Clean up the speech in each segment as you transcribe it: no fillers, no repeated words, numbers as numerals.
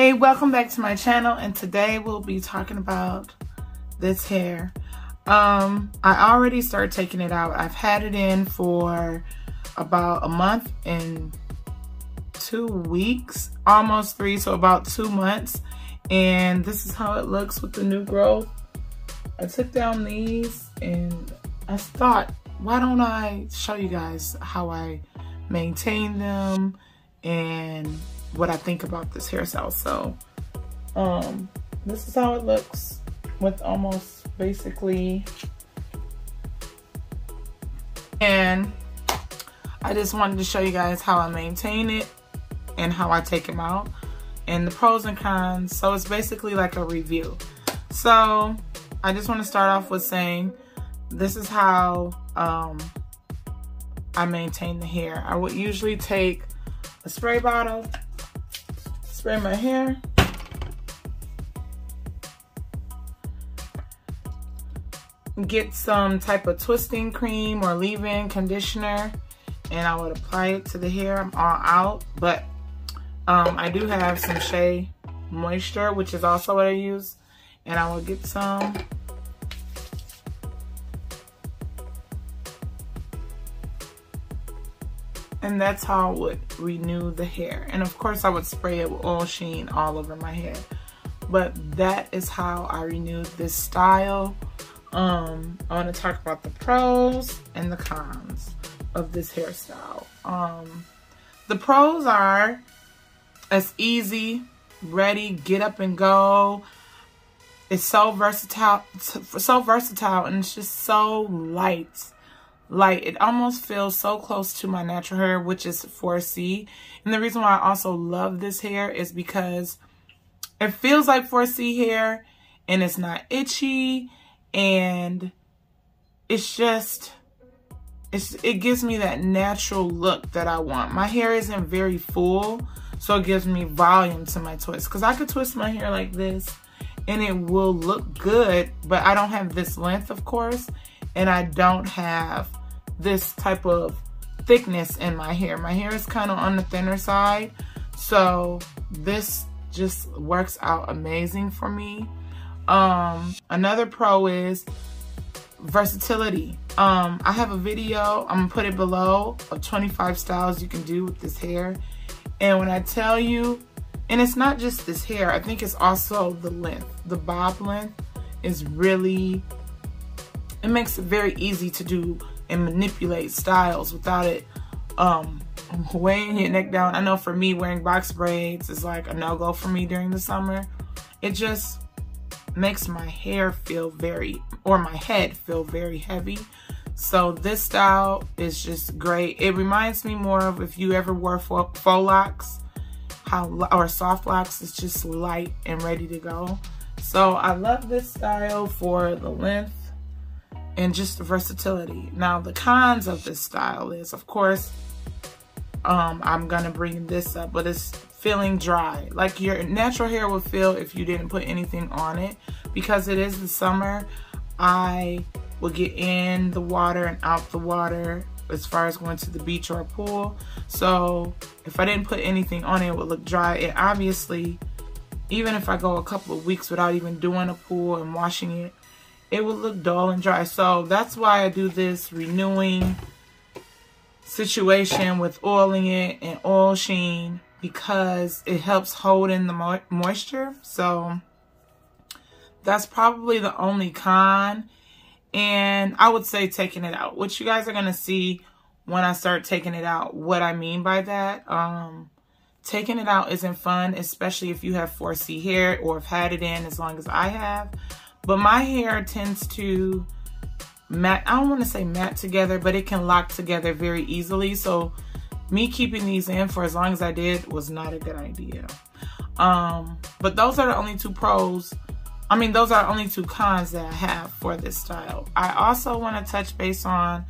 Hey, welcome back to my channel, and today we'll be talking about this hair. I already started taking it out. I've had it in for about a month and 2 weeks, almost 3, so about 2 months. And this is how it looks with the new growth. I took down these and I thought, why don't I show you guys how I maintain them and what I think about this hairstyle. So this is how it looks with almost basically, and I just wanted to show you guys how I maintain it and how I take them out and the pros and cons. So it's basically like a review. So I just want to start off with saying this is how I maintain the hair. I would usually take a spray bottle, spray my hair, get some type of twisting cream or leave-in conditioner, and I would apply it to the hair. I'm all out, but I do have some Shea moisture, which is also what I use, and I will get some. And that's how I would renew the hair. And of course I would spray it with oil Sheen all over my hair. But that is how I renewed this style. I want to talk about the pros and the cons of this hairstyle. The pros are it's easy, ready, get up and go. It's so versatile, and it's just so light. It almost feels so close to my natural hair, which is 4C. And the reason why I also love this hair is because it feels like 4C hair, and it's not itchy, and it's just, it gives me that natural look that I want. My hair isn't very full, so it gives me volume to my twist. Because I could twist my hair like this, and it will look good, but I don't have this length, of course, and I don't have this type of thickness in my hair. My hair is kind of on the thinner side, so this just works out amazing for me. Another pro is versatility. I have a video, I'm gonna put it below, of 25 styles you can do with this hair. And when I tell you, and it's not just this hair, I think it's also the length. The bob length is really, it makes it very easy to do and manipulate styles without it weighing your neck down. I know for me, wearing box braids is like a no-go for me during the summer. It just makes my hair feel very, or my head feel very heavy. So this style is just great. It reminds me more of if you ever wore faux locks, or soft locks. It's just light and ready to go. So I love this style for the length and just the versatility. Now the cons of this style is, of course, I'm gonna bring this up, but it's feeling dry. Like your natural hair would feel if you didn't put anything on it. Because it is the summer, I will get in the water and out the water as far as going to the beach or a pool. So if I didn't put anything on it, it would look dry. And obviously, even if I go a couple of weeks without even doing a pool and washing it, it would look dull and dry. So that's why I do this renewing situation with oiling it and oil Sheen, because it helps hold in the moisture. So that's probably the only con. And I would say taking it out, which you guys are going to see when I start taking it out what I mean by that. Taking it out isn't fun, especially if you have 4C hair or have had it in as long as I have. But my hair tends to matte, I don't want to say matte together, but it can lock together very easily. So me keeping these in for as long as I did was not a good idea. But those are the only two pros. I mean, those are only two cons that I have for this style. I also want to touch base on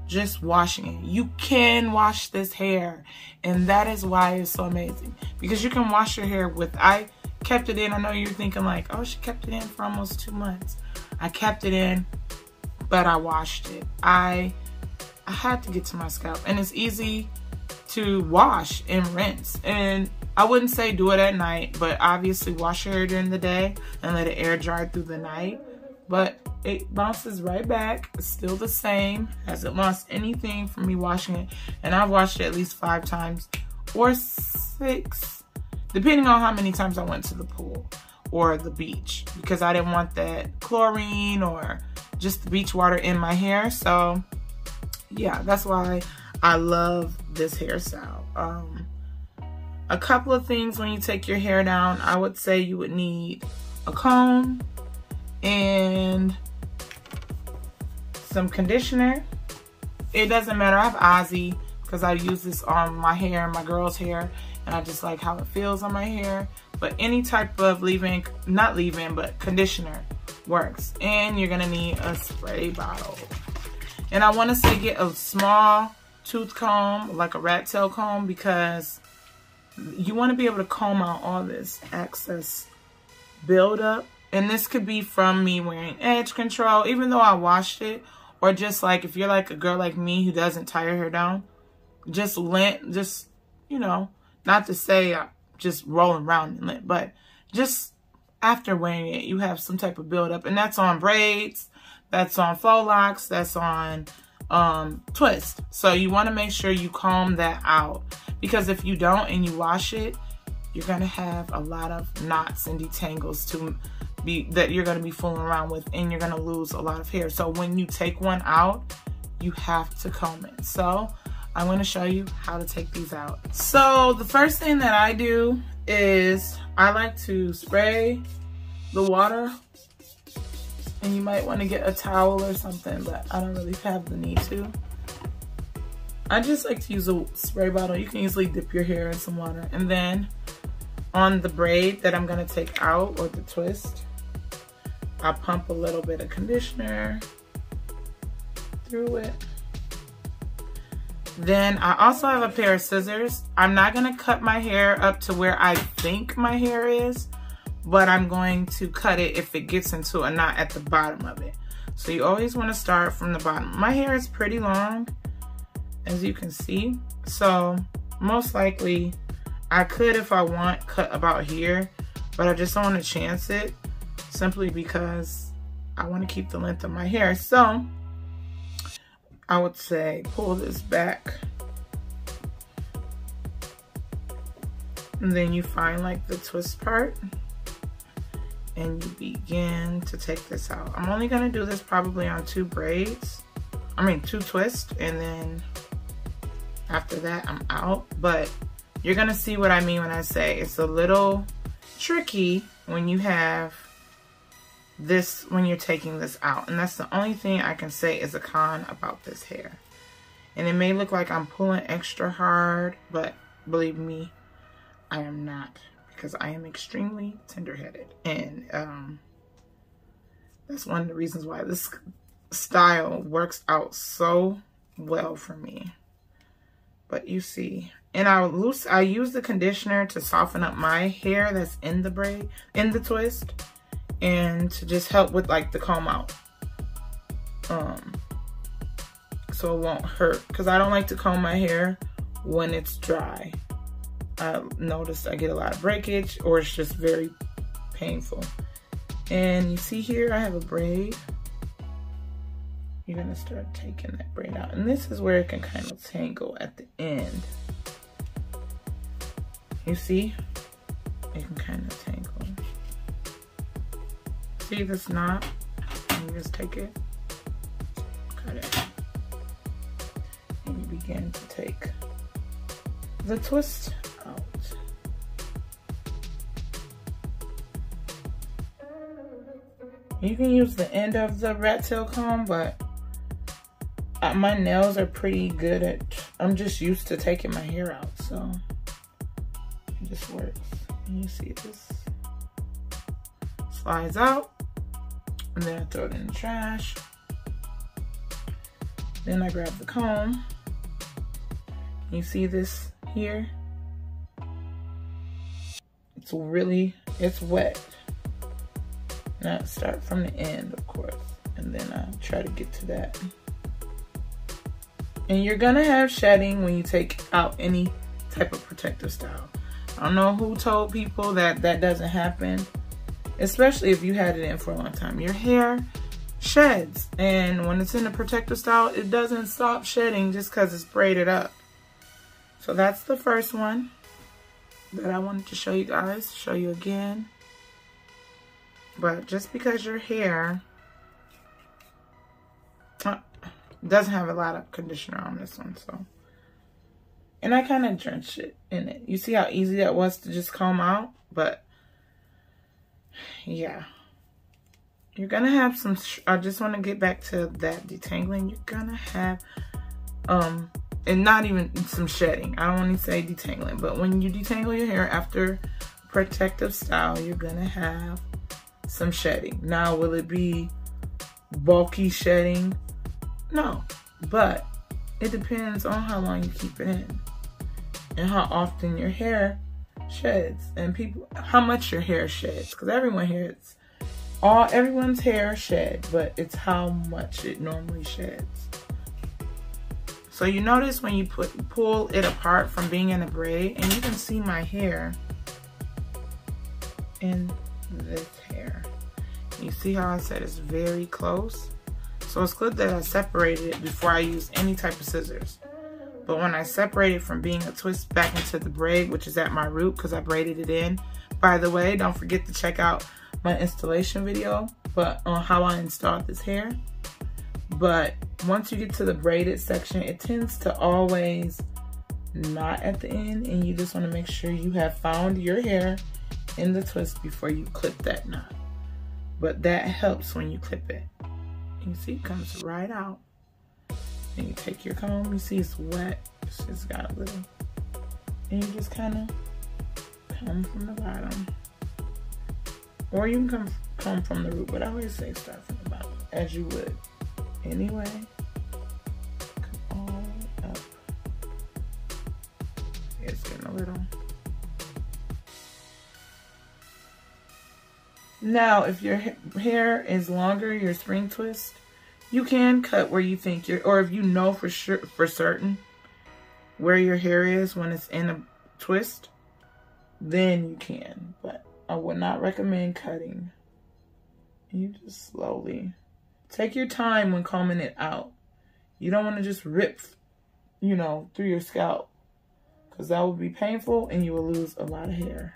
just washing it. You can wash this hair, and that is why it's so amazing. Because you can wash your hair with, I kept it in. I know you're thinking like, oh, she kept it in for almost 2 months. I kept it in, but I washed it. I had to get to my scalp, and it's easy to wash and rinse. And I wouldn't say do it at night, but obviously wash your hair during the day and let it air dry through the night. But it bounces right back. It's still the same. Hasn't lost anything from me washing it. And I've washed it at least 5 times or 6, depending on how many times I went to the pool or the beach, because I didn't want that chlorine or just the beach water in my hair. So yeah, that's why I love this hairstyle. A couple of things when you take your hair down, I would say you would need a comb and some conditioner. It doesn't matter. I have Ozzy because I use this on my hair, my girl's hair, and I just like how it feels on my hair. But any type of leave-in, not leave-in, but conditioner works. And you're gonna need a spray bottle. And I want to say get a small tooth comb, like a rat tail comb, because you want to be able to comb out all this excess buildup. And this could be from me wearing edge control, even though I washed it, or just like if you're like a girl like me who doesn't tie her hair down, just you know, not to say just rolling around in it, but just after wearing it, you have some type of buildup, and that's on braids, that's on faux locks, that's on twist. So you want to make sure you comb that out, because if you don't and you wash it, you're gonna have a lot of knots and detangles that you're gonna be fooling around with, and you're gonna lose a lot of hair. So when you take one out, you have to comb it. So I'm gonna show you how to take these out. So the first thing that I do is I like to spray the water, and you might want to get a towel or something, but I don't really have the need to. I just like to use a spray bottle. You can easily dip your hair in some water. And then on the braid that I'm gonna take out, or the twist, I pump a little bit of conditioner through it. Then I also have a pair of scissors. I'm not gonna cut my hair up to where I think my hair is, but I'm going to cut it if it gets into a knot at the bottom of it. So you always want to start from the bottom. My hair is pretty long, as you can see. So most likely I could, if I want, cut about here, but I just don't want to chance it, simply because I want to keep the length of my hair. So I would say pull this back, and then you find like the twist part, and you begin to take this out. I'm only gonna do this probably on 2 braids. I mean 2 twists, and then after that I'm out. But you're gonna see what I mean when I say it's a little tricky when you have this, when you're taking this out. And that's the only thing I can say is a con about this hair. And it may look like I'm pulling extra hard, but believe me, I am not, because I am extremely tender-headed. And that's one of the reasons why this style works out so well for me. But you see, and I use the conditioner to soften up my hair that's in the braid, in the twist, and to just help with like the comb out, so it won't hurt, because I don't like to comb my hair when it's dry. I noticed I get a lot of breakage, or it's just very painful. And you see here I have a braid. You're gonna start taking that braid out, and this is where it can kind of tangle at the end. You see, it can kind of tangle. See this knot? And you just take it, cut it, and you begin to take the twist out. You can use the end of the rat tail comb, but my nails are pretty good at, I'm just used to taking my hair out, so it just works. And you see this slides out, and then I throw it in the trash. Then I grab the comb. You see this here? It's wet. Now start from the end, of course, and then I try to get to that. And you're gonna have shedding when you take out any type of protective style. I don't know who told people that that doesn't happen, especially if you had it in for a long time. Your hair sheds, and when it's in a protective style, it doesn't stop shedding just because it's braided up. So that's the first one that I wanted to show you guys, show you again. But just because your hair doesn't have a lot of conditioner on this one, so. And I kind of drenched it in it. You see how easy that was to just comb out? But yeah. You're gonna have some, I just want to get back to that detangling. You're gonna have, and not even some shedding. I don't want to say detangling, but when you detangle your hair after protective style, you're gonna have some shedding. Now, will it be bulky shedding? No, but it depends on how long you keep it in and how often your hair sheds, and people, how much your hair sheds, because everyone's hair shed, but it's how much it normally sheds. So you notice when you pull it apart from being in a braid, and you can see my hair in this hair. You see how I said it's very close? So it's good that I separated it before I use any type of scissors. But when I separate it from being a twist back into the braid, which is at my root because I braided it in. By the way, don't forget to check out my installation video on how I installed this hair. But once you get to the braided section, it tends to always knot at the end, and you just want to make sure you have found your hair in the twist before you clip that knot. But that helps when you clip it. You see it comes right out. And you take your comb, you see it's wet, it's just got a little, and you just kind of comb from the bottom. Or you can comb from the root, but I always say start from the bottom, as you would anyway. Come all the way up. It's getting a little. Now, if your hair is longer, your spring twist, you can cut where you think or if you know for certain where your hair is when it's in a twist, then you can. But I would not recommend cutting. You just slowly take your time when combing it out. You don't want to just rip, you know, through your scalp, because that will be painful and you will lose a lot of hair.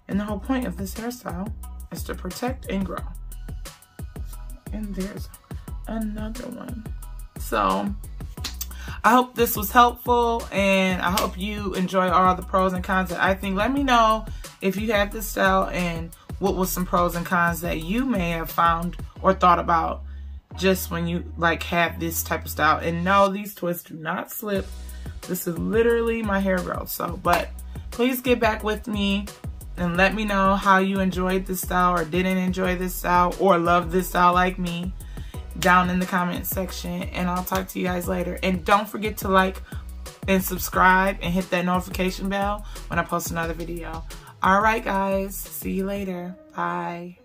And the whole point of this hairstyle is to protect and grow. And there's another one. So I hope this was helpful, and I hope you enjoy all the pros and cons that I think. Let me know if you have this style and what was some pros and cons that you may have found or thought about just when you like have this type of style. And no, these twists do not slip. This is literally my hair growth. So, but please get back with me and let me know how you enjoyed this style or didn't enjoy this style or love this style like me down in the comment section, and I'll talk to you guys later. And don't forget to like and subscribe and hit that notification bell when I post another video. All right, guys, see you later. Bye.